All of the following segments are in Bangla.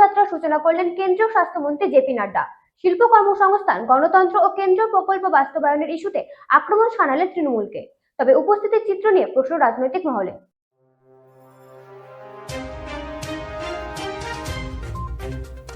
যাত্রার সূচনা করলেন কেন্দ্রীয় স্বাস্থ্যমন্ত্রী জেপি নাড্ডা। শিল্প কর্মসংস্থান, গণতন্ত্র ও কেন্দ্রীয় প্রকল্প বাস্তবায়নের ইস্যুতে আক্রমণ শানালেন তৃণমূলকে। তবে উপস্থিতির চিত্র নিয়ে প্রশ্ন রাজনৈতিক মহলে।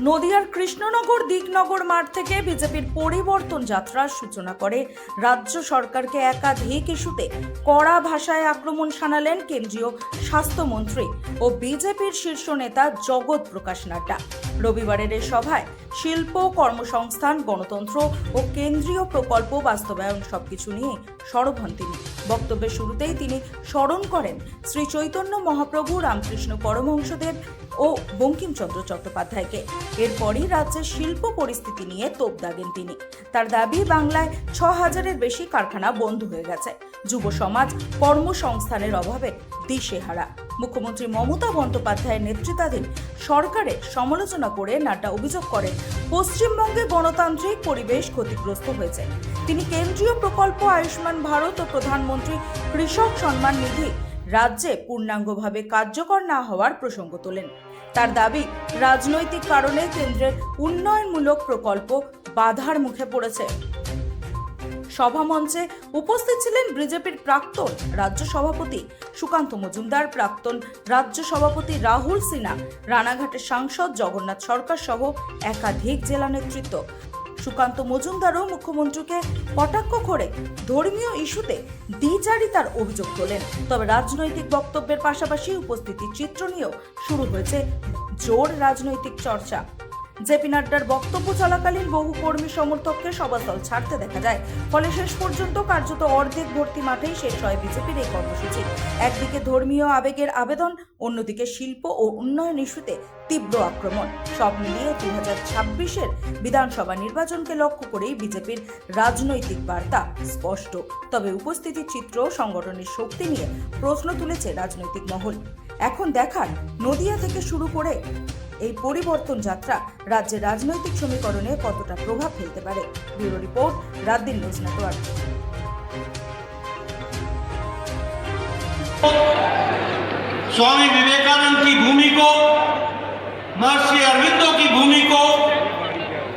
নদিয়ার কৃষ্ণনগর দিকনগর মাঠ থেকে বিজেপির পরিবর্তন যাত্রার সূচনা করে রাজ্য সরকারকে একাধিক ইস্যুতে কড়া ভাষায় আক্রমণ শানালেন কেন্দ্রীয় স্বাস্থ্যমন্ত্রী ও বিজেপির শীর্ষ নেতা জগৎ প্রকাশ নাড্ডা। রবিবারের এই সভায় শিল্প, কর্মসংস্থান, গণতন্ত্র ও কেন্দ্রীয় প্রকল্প বাস্তবায়ন সবকিছু নিয়ে সরব হন তিনি। বক্তব্যের শুরুতেই তিনি স্মরণ করেন শ্রী চৈতন্য মহাপ্রভু, রামকৃষ্ণ পরমহংসদেব ও বঙ্কিমচন্দ্র চট্টোপাধ্যায়কে। এরপরই রাজ্যের শিল্প পরিস্থিতি নিয়ে তোপ দাগেন তিনি। তার দাবি, বাংলায় ৬,০০০-এর বেশি কারখানা বন্ধ হয়ে গেছে। যুব সমাজ কর্মসংস্থানের অভাবে দিশেহারা। মুখ্যমন্ত্রী মমতা বন্দ্যোপাধ্যায়ের নেতৃত্বাধীন সরকারের সমালোচনা করে নাড্ডা অভিযোগ করেন পশ্চিমবঙ্গে গণতান্ত্রিক পরিবেশ ক্ষতিগ্রস্ত হয়েছে। তিনি কেন্দ্রীয় প্রকল্প আয়ুষ্মান ভারত ও প্রধানমন্ত্রী কৃষক সম্মান নিধি রাজ্যে পূর্ণাঙ্গভাবে কার্যকর না হওয়ার প্রসঙ্গ তোলেন। তার দাবি, রাজনৈতিক কারণে কেন্দ্রের উন্নয়নমূলক প্রকল্প বাধার মুখে পড়েছে। সভামঞ্চে উপস্থিত ছিলেন বিজেপির প্রাক্তন রাজ্য সভাপতি সুকান্ত মজুমদার, প্রাক্তন রাজ্য সভাপতি রাহুল সিনহা, রানাঘাটের সাংসদ জগন্নাথ সরকার সহ একাধিক জেলা নেতৃত্ব। সুকান্ত মজুমদারও মুখ্যমন্ত্রীকে কটাক্ষ করে ধর্মীয় ইস্যুতে দ্বিচারিতার অভিযোগ তোলেন। তবে রাজনৈতিক বক্তব্যের পাশাপাশি উপস্থিতির চিত্র নিয়েও শুরু হয়েছে জোর রাজনৈতিক চর্চা। জেপি নাড্ডার বক্তব্য চলাকালীন বহু কর্মী সমর্থককে সভাস্থল ছাড়তে দেখা যায়। ফলে শেষ পর্যন্ত কার্যত অর্ধেক ভর্তি মাঠেই শেষ হয় বিজেপির এই কর্মসূচি। একদিকে ধর্মীয় আবেগের আবেদন, অন্যদিকে শিল্প ও উন্নয়ন ইস্যুতে তীব্র আক্রমণ। সব মিলিয়ে 2026-এর বিধানসভা নির্বাচনকে লক্ষ্য করেই বিজেপির রাজনৈতিক বার্তা স্পষ্ট। তবে উপস্থিতির চিত্র, সংগঠনের শক্তি নিয়ে প্রশ্ন তুলেছে রাজনৈতিক মহল। এখন দেখার নদিয়া থেকে শুরু করে এই পরিবর্তন যাত্রা রাজ্যের রাজনৈতিক সমীকরণে কতটা প্রভাব ফেলতে পারে। Bureau report, রাতদিন news network. Swami Vivekananda की भूमि को, महर्षि अरविंदो की भूमि को,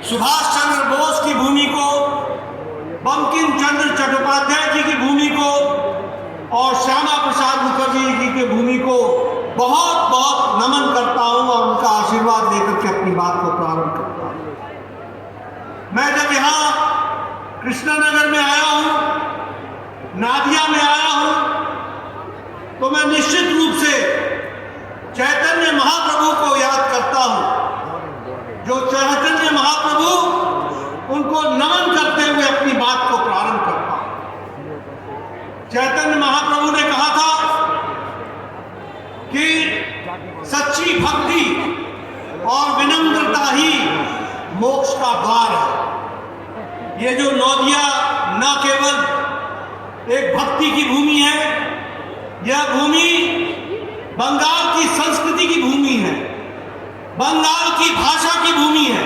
सुभाष चंद्र बोस की भूमि को, बंकिम चंद्र चट्टोपाध्याय जी की भूमि को और श्यामा प्रसाद मुखर्जी जी की भूमि को बहुत बहुत नमन करता हूं और उनका आशीर्वाद लेकर के अपनी बात को प्रारंभ करता हूं। मैं जब यहाँ कृष्णनगर में आया हूं, नादिया में आया हूं, तो मैं निश्चित रूप से चैतन्य महाप्रभु को याद करता हूं। जो चैतन्य महाप्रभु, उनको नमन करते हुए अपनी बात को प्रारंभ करता हूं। चैतन्य महाप्रभु ने कहा था कि सच्ची भक्ति और विनम्रता ही मोक्ष का द्वार है। ये जो नौदिया न केवल एक भक्ति की भूमि है, यह भूमि बंगाल की संस्कृति की भूमि है, बंगाल की भाषा की भूमि है,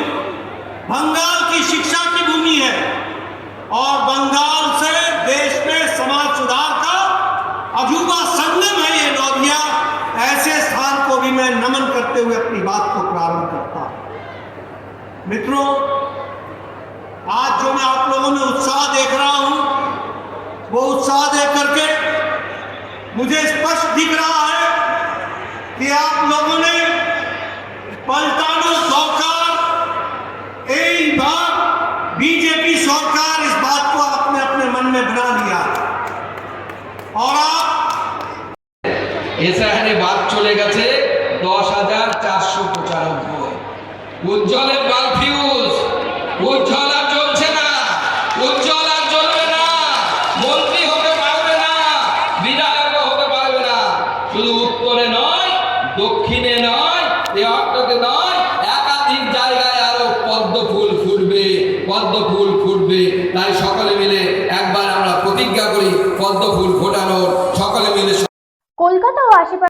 बंगाल की शिक्षा की भूमि है और बंगाल से देश में समाज सुधार का अजूबा संगम है ये नौदिया। ऐसे स्थान को भी मैं नमन करते हुए अपनी बात को प्रारंभ करता हूं। मित्रों, आज जो मैं आप लोगों में उत्साह देख रहा हूं, वो उत्साह देख करके मुझे स्पष्ट दिख रहा है कि आप लोगों ने पलटानो सरकार, एक बार बीजेपी सरकार, इस बात को आपने अपने मन में बना लिया और आप এসআইআর বাদ চলে গেছে 10,495। উজ্জ্বলের বাল্ব ফিউজ, উজ্জ্বল আর জ্বলছে না, উজ্জ্বল আর জ্বলবে না, মন্ত্রী হতে পারবে না, বিধায়ক হতে পারবে না। শুধু উত্তরে নয়, দক্ষিণে নয়, এই অর্থতে নয়, একাধিক জায়গায় আরো পদ্ম ফুল ফুটবে, পদ্ম ফুল ফুটবে। তাই সকলে মিলে একবার আমরা প্রতিজ্ঞা করি পদ্ম ফুল ফোটানো।